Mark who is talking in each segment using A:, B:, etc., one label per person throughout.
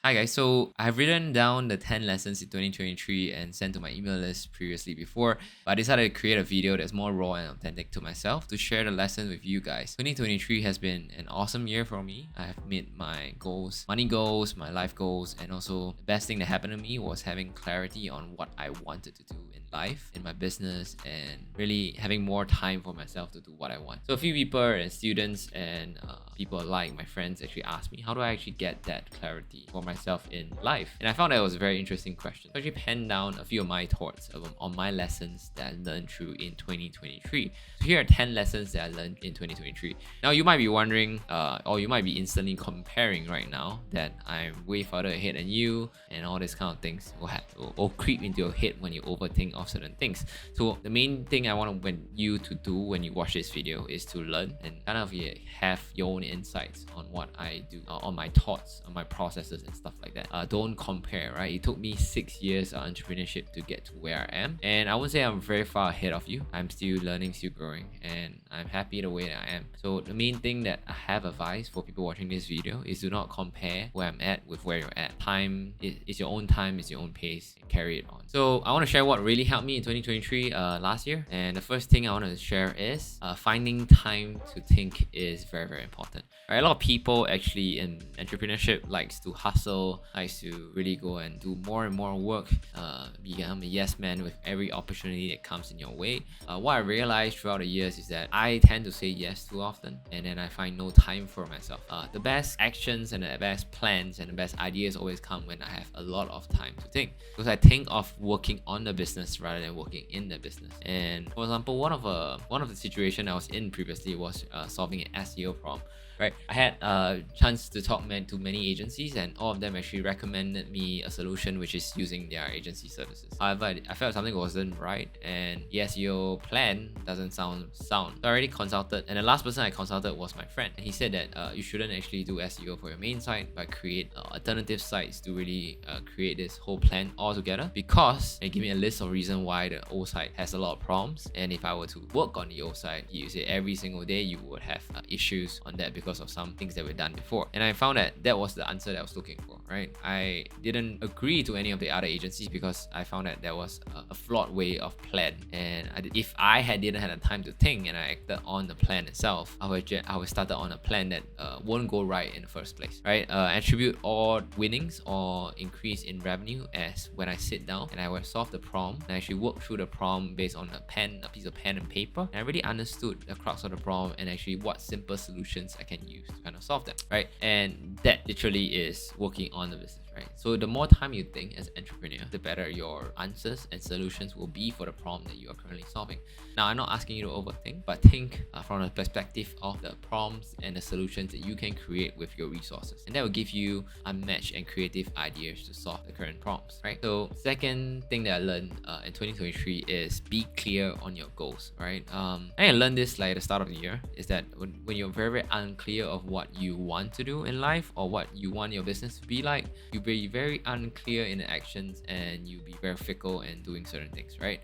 A: Hi guys, so I've written down the 10 lessons in 2023 and sent to my email list previously before, but I decided to create a video that's more raw and authentic to myself to share the lesson with you guys. 2023 has been an awesome year for me. I have met my goals, money goals, my life goals, and also the best thing that happened to me was having clarity on what I wanted to do in life, in my business, and really having more time for myself to do what I want. So a few people and students and people alike, my friends, actually asked me, how do I actually get that clarity for myself in life? And I found that it was a very interesting question. So I actually penned down a few of my thoughts on my lessons that I learned through in 2023. So here are 10 lessons that I learned in 2023. Now you might be wondering, or you might be instantly comparing right now that I'm way further ahead than you, and all these kind of things will creep into your head when you overthink of certain things. So the main thing I want you to do when you watch this video is to learn and kind of have your own insights on what I do, on my thoughts, on my processes and stuff like that. Don't compare, right? It took me 6 years of entrepreneurship to get to where I am, and I wouldn't say I'm very far ahead of you. I'm still learning, still growing, and I'm happy the way that I am. So the main thing that I have advice for people watching this video is do not compare where I'm at with where you're at. Time is your own time, is your own pace, and carry it on. So I want to share what really helped me in 2023 last year, and the first thing I want to share is finding time to think is very, very important. Right? A lot of people actually in entrepreneurship likes to hustle, likes to really go and do more and more work, become a yes man with every opportunity that comes in your way. What I realized throughout the years is that I tend to say yes too often, and then I find no time for myself. The best actions and the best plans and the best ideas always come when I have a lot of time to think, because I think of working on the business rather than working in the business. And for example, one of the situation I was in previously was solving an SEO problem. Right, I had a chance to talk to many agencies, and all of them actually recommended me a solution which is using their agency services. However, I felt something wasn't right, and the SEO plan doesn't sound sound. So I already consulted, and the last person I consulted was my friend. And he said that you shouldn't actually do SEO for your main site, but create alternative sites to really create this whole plan all together. Because they give me a list of reasons why the old site has a lot of problems, and if I were to work on the old site, you say every single day you would have issues on that because of some things that were done before. And I found that was the answer that I was looking for, right? I didn't agree to any of the other agencies because I found that there was a flawed way of plan. And if I didn't have the time to think and I acted on the plan itself, I would start on a plan that won't go right in the first place, right? Attribute all winnings or increase in revenue as when I sit down and I will solve the problem and I actually work through the problem based on a piece of pen and paper, and I really understood the crux of the problem and actually what simple solutions I can use to kind of solve that, right? And that literally is working on the business, right? So the more time you think as an entrepreneur, the better your answers and solutions will be for the problem that you are currently solving. Now, I'm not asking you to overthink, but think from the perspective of the problems and the solutions that you can create with your resources, and that will give you unmatched and creative ideas to solve the current problems, right? So second thing that I learned in 2023 is be clear on your goals, right? I learned this like at the start of the year, is that when you're very, very unclear of what you want to do in life or what you want your business to be like, you be very unclear in the actions and you be very fickle in doing certain things, right?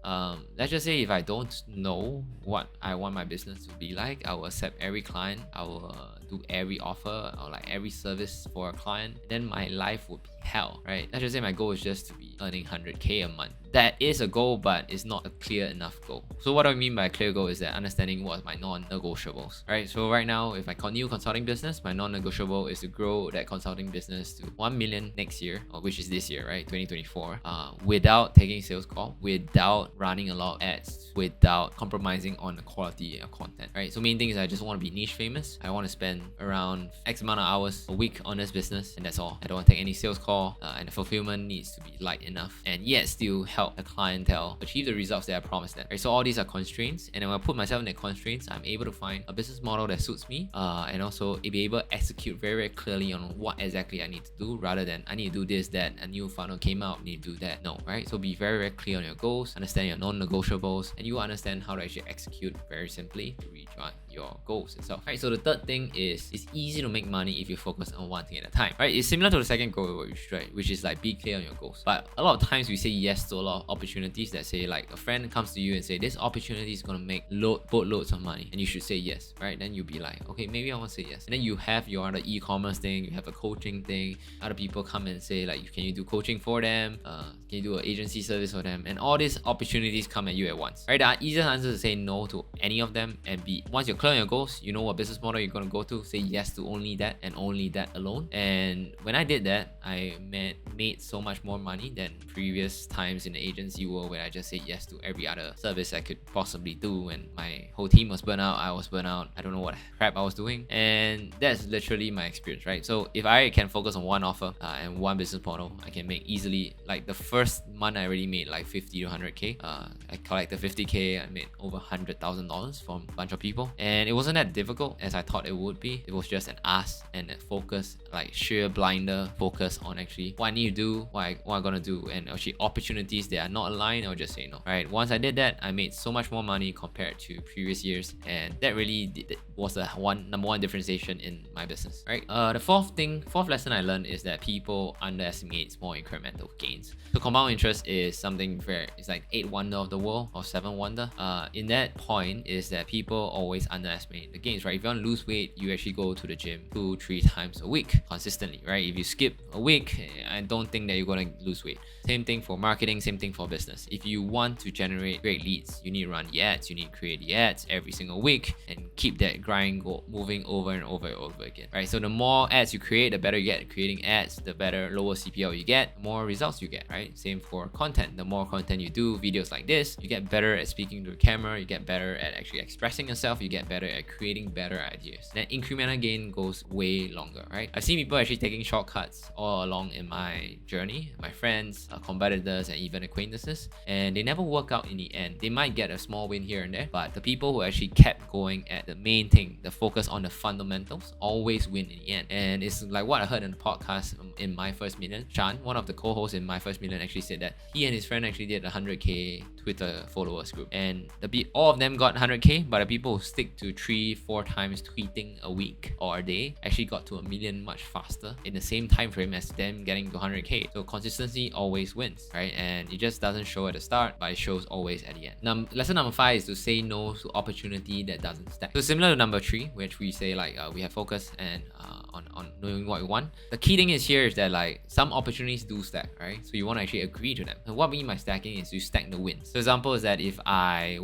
A: Let's just say if I don't know what I want my business to be like, I will accept every client, I will do every offer or like every service for a client, then my life would be hell, right? Let's just say my goal is just to be earning 100k a month. That is a goal, but it's not a clear enough goal. So what do I mean by a clear goal is that understanding what's my non-negotiables, right? So right now, if my new consulting business, my non-negotiable is to grow that consulting business to 1 million next year, or which is this year, right? 2024, without taking sales call, without running a lot of ads, without compromising on the quality of content, right? So main thing is I just want to be niche famous. I want to spend around X amount of hours a week on this business, and that's all. I don't want to take any sales call, and the fulfillment needs to be light enough, and yet still help the clientele achieve the results that I promised them, right? So all these are constraints, and when I put myself in the constraints, I'm able to find a business model that suits me, and also be able to execute very, very clearly on what exactly I need to do, rather than I need to do this, that, a new funnel came out, need to do that. No, right? So be very, very clear on your goals, understand your non-negotiables, and you understand how to actually execute very simply to reach your goals itself, right? So the third thing is it's easy to make money if you focus on one thing at a time, right? It's similar to the second goal, right? Which is like be clear on your goals. But a lot of times we say yes to a lot of opportunities that say like a friend comes to you and say this opportunity is gonna make boatloads of money and you should say yes, right? Then you'll be like, okay, maybe I want to say yes. And then you have your other e-commerce thing, you have a coaching thing, other people come and say like, can you do coaching for them? Can you do an agency service for them? And all these opportunities come at you at once, right? The easiest answer is to say no to any of them and be, once you're clear on your goals, you know what business model you're going to go to, say yes to only that and only that alone. And when I did that, I made so much more money than previous times in the agency world where I just said yes to every other service I could possibly do, and my whole team was burnt out, I was burnt out, I don't know what crap I was doing. And that's literally my experience, right? So if I can focus on one offer and one business model, I can make easily, like the first month I already made like 50 to 100k. I collected 50k, I made over $100,000 from a bunch of people, and it wasn't that difficult as I thought it would be. It was just an ask and a focus, like sheer blinder focus on actually what I need to do, what I'm gonna do, and actually opportunities that are not aligned, I'll just say no, right? Once I did that, I made so much more money compared to previous years, and that really was the number one differentiation in my business, right? The fourth lesson I learned is that people underestimate small incremental gains. So compound interest is something it's like 8th wonder of the world or 7th wonder. In that point is that people always underestimate the gains, right? If you want to lose weight, you actually go to the gym 2-3 times a week consistently, right? If you skip a week, I don't think that you're going to lose weight. Same thing for marketing, same thing for business. If you want to generate great leads, you need to run the ads, you need to create the ads every single week and keep that grind moving over and over and over again, right? So the more ads you create, the better you get at creating ads, the better lower CPL you get, the more results you get, right? Same for content. The more content you do, videos like this, you get better at speaking to the camera, you get better at actually expressing yourself, you get better at creating better ideas. Then incremental gain goes way longer, right? I've seen people actually taking shortcuts all along in my journey, my friends, competitors, and even acquaintances, and they never work out in the end. They might get a small win here and there, but the people who actually kept going at the main thing, the focus on the fundamentals, always win in the end. And it's like what I heard in the podcast in My First Million. Sean, one of the co-hosts in My First Million, actually said that he and his friend actually did a 100k Twitter followers group, and all of them got 100k, but the people who stick to 3-4 times tweeting a week or a day actually got to 1 million much faster in the same time frame as them getting to 100k. So consistency always wins, right? And it just doesn't show at the start, but it shows always at the end. Lesson number 5 is to say no to opportunity that doesn't stack. So similar to number 3, which we say like we have focus and on knowing what we want. The key thing is here is that like some opportunities do stack, right? So you want to actually agree to them. And what we mean by stacking is you stack the wins. So example is that if I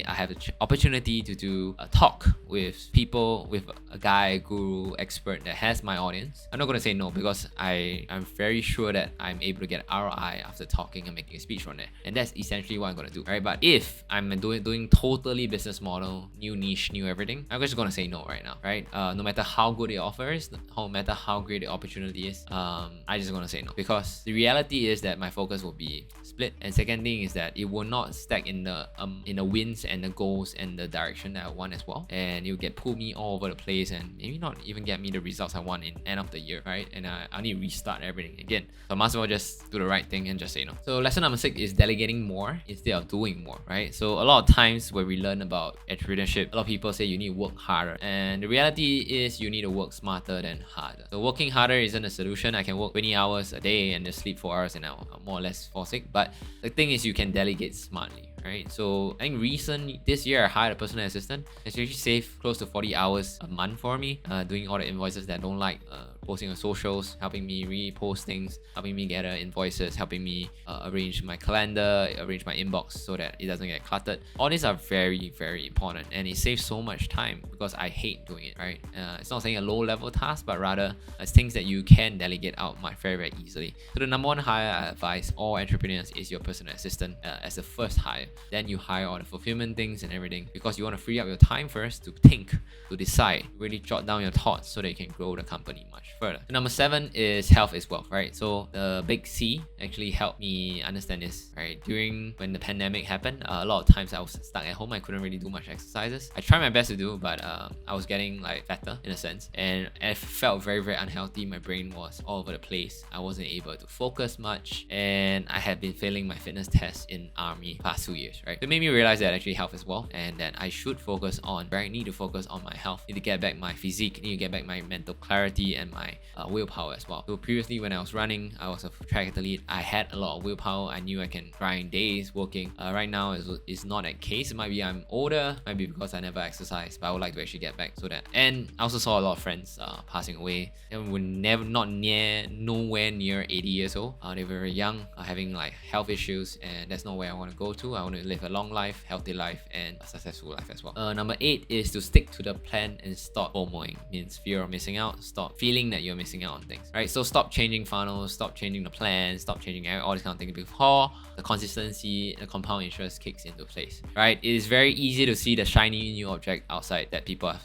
A: have an opportunity to do a talk with people, with a guy, guru, expert that has my audience, I'm not going to say no because I'm very sure that I'm able to get ROI after talking and making a speech on it. And that's essentially what I'm going to do, right? But if I'm doing totally business model, new niche, new everything, I'm just going to say no right now, right? No matter how good the offer is, no matter how great the opportunity is, I just going to say no, because the reality is that my focus will be split. And second thing is that it will not stack in the wins and the goals and the direction that I want as well, and it will pull me all over the place and maybe not even get me the results I want in end of the year, right? And I need to restart everything again. So I might as well just do the right thing and just say no. So lesson number 6 is delegating more instead of doing more, right? So a lot of times when we learn about entrepreneurship, a lot of people say you need to work harder, and the reality is you need to work smarter than harder. So working harder isn't a solution. I can work 20 hours a day and just sleep 4 hours and I'll more or less fall sick, but the thing is you can delegate smartly, right? So I think this year I hired a personal assistant. It's actually saved close to 40 hours a month for me, doing all the invoices that I don't like, posting on socials, helping me repost things, helping me gather invoices, helping me arrange my calendar, arrange my inbox so that it doesn't get cluttered. All these are very, very important, and it saves so much time because I hate doing it, right? It's not saying a low-level task, but rather as things that you can delegate out very, very easily. So the number 1 hire I advise all entrepreneurs is your personal assistant as the first hire. Then you hire all the fulfillment things and everything, because you want to free up your time first to think, to decide, really jot down your thoughts so that you can grow the company much further. Number 7 is health is wealth, right? So the big C actually helped me understand this, right? During when the pandemic happened, a lot of times I was stuck at home. I couldn't really do much exercises. I tried my best to do, but I was getting like fatter in a sense, and I felt very, very unhealthy. My brain was all over the place. I wasn't able to focus much, and I had been failing my fitness tests in army past 2 years, right? So it made me realize that actually health is wealth, and that I should focus on, right? Need to focus on my health. Need to get back my physique. Need to get back my mental clarity and my willpower as well. So previously when I was running, I was a track athlete. I had a lot of willpower. I knew I can grind days working. Right now is not that case. It might be I'm older, might be because I never exercised, but I would like to actually get back so that. And I also saw a lot of friends passing away, and were nowhere near 80 years old. They were very young, having like health issues, and that's not where I want to go to. I want to live a long life, healthy life, and a successful life as well. Number 8 is to stick to the plan and stop FOMOing. Means fear of missing out. Stop feeling that you're missing out on things, right? So stop changing funnels, stop changing the plan, stop changing all these kind of things before the consistency, the compound interest kicks into place, right? It is very easy to see the shiny new object outside that people have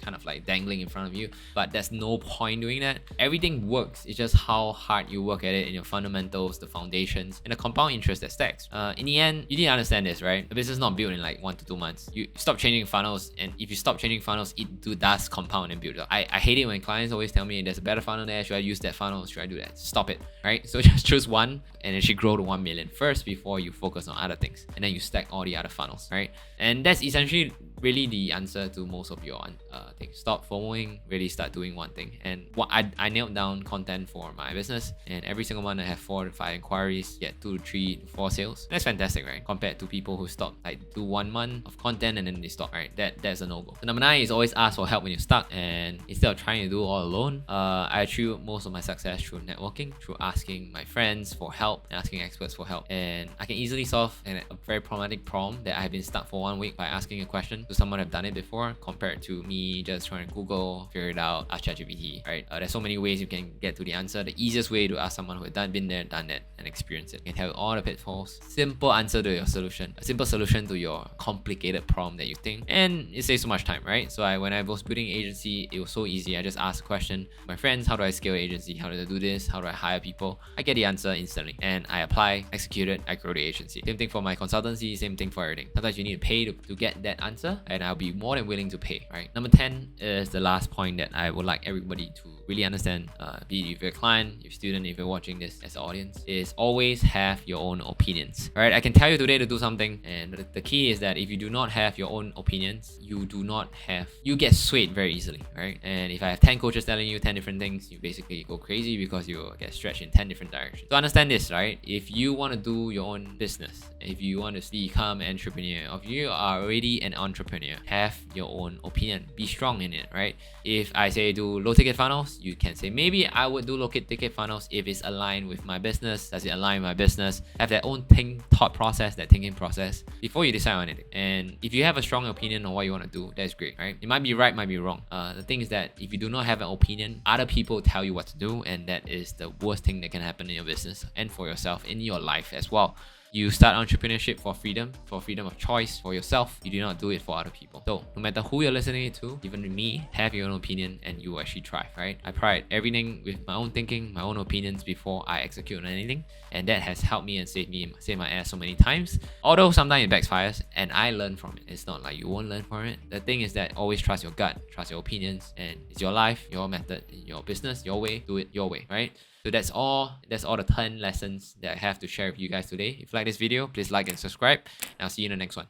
A: kind of like dangling in front of you, but there's no point doing that. Everything works. It's just how hard you work at it in your fundamentals, the foundations, and the compound interest that stacks. In the end, you need to understand this, right? The business is not built in like 1 to 2 months. You stop changing funnels, and if you stop changing funnels, it does compound and build up. I hate it when clients always tell me there's a better funnel there. Should I use that funnel? Should I do that? Stop it, right? So just choose one and actually grow to 1 million first before you focus on other things, and then you stack all the other funnels, right? And that's essentially really the answer to most of your things. Stop FOMOing, really start doing one thing. And what I nailed down content for my business, and every single month I have 4 to 5 inquiries, get 2 to 3 to 4 sales. That's fantastic, right? Compared to people who stop, like do 1 month of content and then they stop, right? That's a no-go. So number 9 is always ask for help when you're stuck, and instead of trying to do all alone, I attribute most of my success through networking, through asking my friends for help, and asking experts for help. And I can easily solve a very problematic problem that I've been stuck for 1 week by asking a question to someone who've done it before, compared to me just trying to Google, figure it out, ask ChatGPT, right? There's so many ways you can get to the answer. The easiest way to ask someone who has been there, done that, and experienced it. You can tell all the pitfalls. Simple answer to your solution. A simple solution to your complicated problem that you think. And it saves so much time, right? So when I was building an agency, it was so easy. I just asked a question. My friends, how do I scale an agency? How do I do this? How do I hire people? I get the answer instantly. And I apply, execute it, I grow the agency. Same thing for my consultancy, same thing for everything. Sometimes you need to pay to get that answer, and I'll be more than willing to pay, right? Number 10 is the last point that I would like everybody to really understand, be it if you're a client, if student, if you're watching this as an audience, is always have your own opinions, right? I can tell you today to do something, and the key is that if you do not have your own opinions, you get swayed very easily, right? And if I have 10 coaches telling you 10 different things, you basically go crazy because you get stretched in 10 different directions. So understand this, right? If you want to do your own business, if you want to become an entrepreneur, if you are already an entrepreneur, have your own opinion, be strong in it, right? If I say do low ticket funnels, you can say maybe I would do low ticket funnels if it's aligned with my business. Does it align with my business? Have their own thought process, that thinking process before you decide on anything. And if you have a strong opinion on what you want to do, that's great, right? It might be right, might be wrong. The thing is that if you do not have an opinion, other people tell you what to do, and that is the worst thing that can happen in your business and for yourself in your life as well. You start entrepreneurship for freedom of choice for yourself. You do not do it for other people. So no matter who you're listening to, even me, have your own opinion and you actually thrive, right? I pride everything with my own thinking, my own opinions before I execute on anything. And that has helped me and saved my ass so many times. Although sometimes it backfires and I learn from it. It's not like you won't learn from it. The thing is that always trust your gut, trust your opinions, and it's your life, your method, your business, your way, do it your way, right? So that's all the 10 lessons that I have to share with you guys today. If you like this video, please like and subscribe, and I'll see you in the next one.